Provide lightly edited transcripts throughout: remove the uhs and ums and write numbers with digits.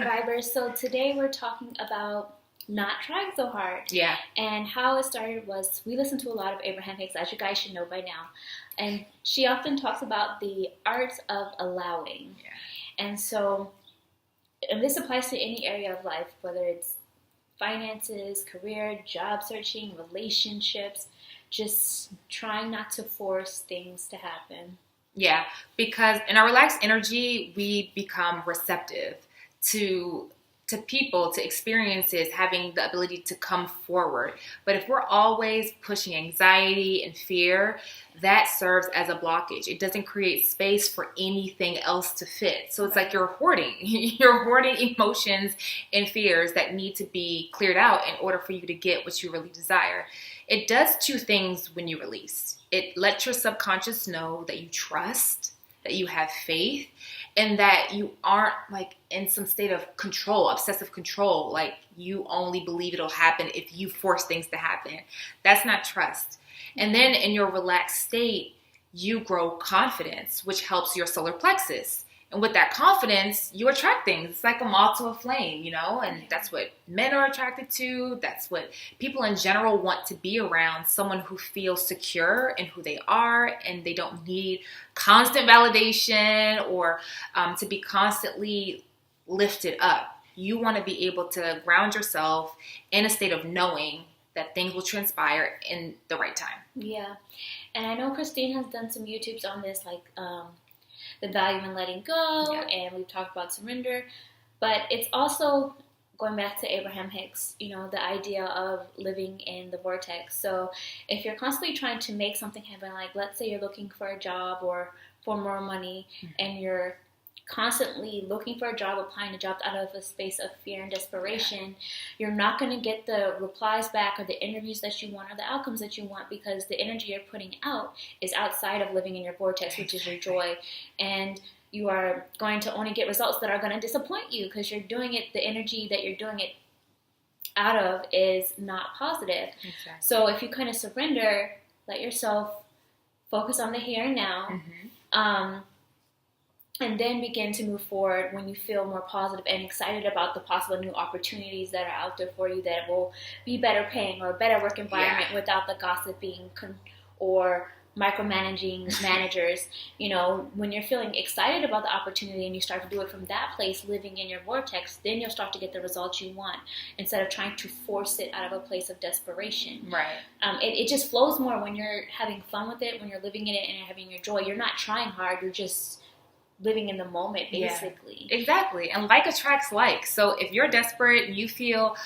Vibers. So today we're talking about not trying so hard. Yeah. And how it started was we listened to a lot of Abraham Hicks, as you guys should know by now. And she often talks about the art of allowing. Yeah. And so and this applies to any area of life, whether it's finances, career, job searching, relationships, just trying not to force things to happen. Yeah, because in our relaxed energy, we become receptive to people, to experiences, having the ability to come forward. But if we're always pushing anxiety and fear, that serves as a blockage. It doesn't create space for anything else to fit. So it's like you're hoarding. You're hoarding emotions and fears that need to be cleared out in order for you to get what you really desire. It does two things when you release. It lets your subconscious know that you trust, that you have faith, and that you aren't like in some state of control, obsessive control, like you only believe it'll happen if you force things to happen. That's not trust. And then in your relaxed state, you grow confidence, which helps your solar plexus. And with that confidence, you attract things. It's like a moth to a flame, and that's what men are attracted to. That's what people in general want to be around, someone who feels secure in who they are and they don't need constant validation or to be constantly lifted up. You want to be able to ground yourself in a state of knowing that things will transpire in the right time. Yeah. And I know Christine has done some YouTubes on this, like the value in letting go, and we've talked about surrender, but it's also going back to Abraham Hicks, the idea of living in the vortex. So if you're constantly trying to make something happen, like let's say you're looking for a job or for more money, and you're constantly looking for a job, applying to jobs out of a space of fear and desperation, you're not going to get the replies back or the interviews that you want or the outcomes that you want, because the energy you're putting out is outside of living in your vortex, which is your joy. And you are going to only get results that are going to disappoint you, because you're doing it, the energy that you're doing it out of is not positive. Exactly. So if you kind of surrender, let yourself focus on the here and now, and then begin to move forward when you feel more positive and excited about the possible new opportunities that are out there for you that will be better paying or a better work environment without the gossiping or micromanaging managers. When you're feeling excited about the opportunity and you start to do it from that place, living in your vortex, then you'll start to get the results you want instead of trying to force it out of a place of desperation. Right. It just flows more when you're having fun with it, when you're living in it and you're having your joy. You're not trying hard, you're just living in the moment, basically. Yeah, exactly. And like attracts like. So if you're desperate and you feel,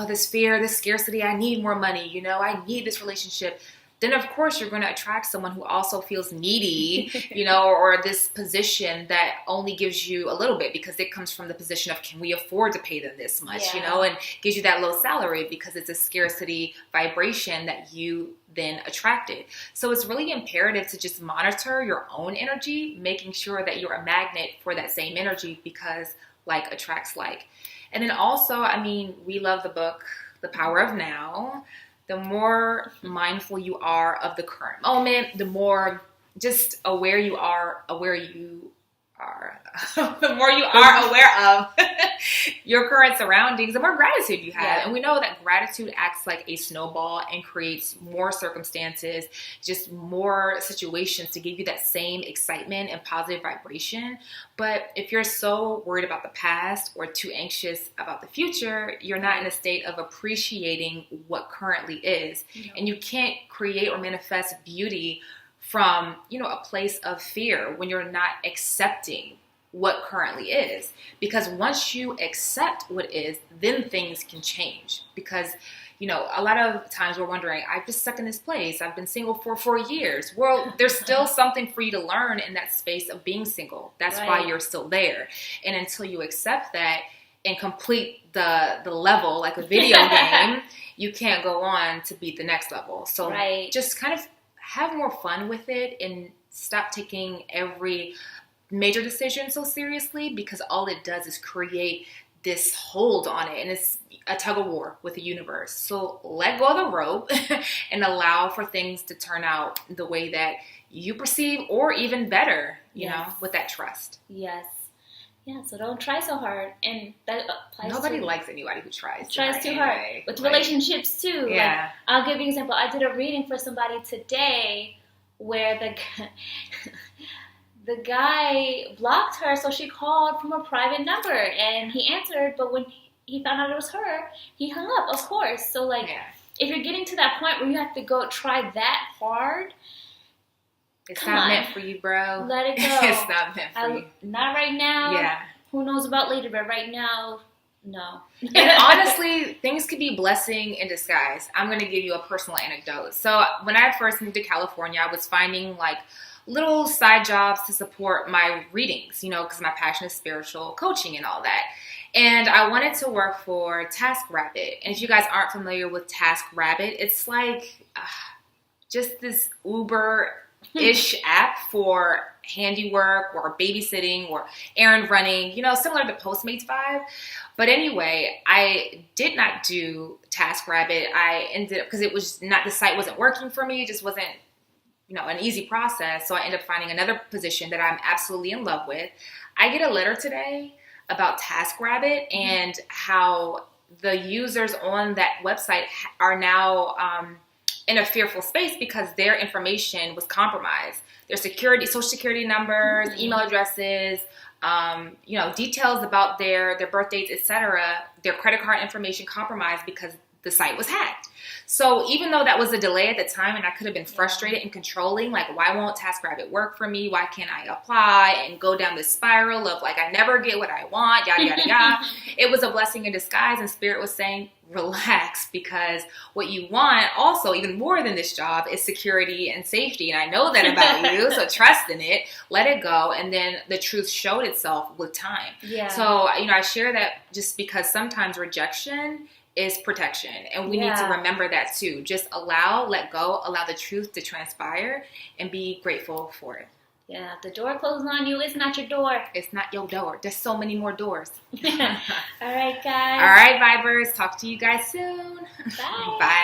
this fear, this scarcity, I need more money, I need this relationship, then of course you're going to attract someone who also feels needy, or this position that only gives you a little bit because it comes from the position of, can we afford to pay them this much, and gives you that low salary because it's a scarcity vibration that you then attracted. So it's really imperative to just monitor your own energy, making sure that you're a magnet for that same energy, because like attracts like. And then also, we love the book, The Power of Now. The more mindful you are of the current moment, the more just aware you are, the more you are aware of your current surroundings, the more gratitude you have. Yeah. And we know that gratitude acts like a snowball and creates more circumstances, just more situations to give you that same excitement and positive vibration. But if you're so worried about the past or too anxious about the future, you're not in a state of appreciating what currently is. And you can't create or manifest beauty from, a place of fear when you're not accepting what currently is. Because once you accept what is, then things can change. Because, a lot of times we're wondering, I've just stuck in this place. I've been single for 4 years. Well, there's still something for you to learn in that space of being single. That's why you're still there. And until you accept that and complete the level, like a video game, you can't go on to beat the next level. So just kind of have more fun with it and stop taking every major decision so seriously, because all it does is create this hold on it, and it's a tug of war with the universe. So let go of the rope and allow for things to turn out the way that you perceive, or even better, you know, with that trust. Yes. Yeah, so don't try so hard. And that applies Nobody to likes anybody who tries too hard. anyway. With Like, relationships too. yeah. Like, I'll give you an example. I did a reading for somebody today where the guy blocked her, so she called from a private number and he answered, but when he found out it was her, he hung up, of course. So like, Yeah. if you're getting to that point where you have to go try that hard, It's come not on. meant for you, bro. Let it go. It's not meant for you. Not right now. Yeah. Who knows about later, but right now, no. And honestly, things could be blessing in disguise. I'm going to give you a personal anecdote. So when I first moved to California, I was finding like little side jobs to support my readings, you know, because my passion is spiritual coaching and all that. And I wanted to work for TaskRabbit. And if you guys aren't familiar with TaskRabbit, it's like just this Uber-ish app for handiwork or babysitting or errand running, you know, similar to Postmates vibe. But anyway, I did not do TaskRabbit. I ended up, because it was not, the site wasn't working for me. It just wasn't, you know, an easy process. So I ended up finding another position that I'm absolutely in love with. I get a letter today about TaskRabbit and how the users on that website are now in a fearful space because their information was compromised. Their security, social security numbers, email addresses, you know, details about their birth dates, etc., their credit card information compromised because the site was hacked. So even though that was a delay at the time and I could have been frustrated and controlling, like, why won't TaskRabbit work for me? Why can't I apply? And go down this spiral of like, I never get what I want, yada, yada, yada. It was a blessing in disguise, and Spirit was saying, relax, because what you want also, even more than this job, is security and safety. And I know that about you, so trust in it, let it go. And then the truth showed itself with time. Yeah. So, you know, I share that just because sometimes rejection is protection. And we need to remember that too. Just let go, allow the truth to transpire, and be grateful for it. Yeah, the door closing on you is not your door. It's not your door. There's so many more doors. All right, guys. All right, Vibers. Talk to you guys soon. Bye. Bye.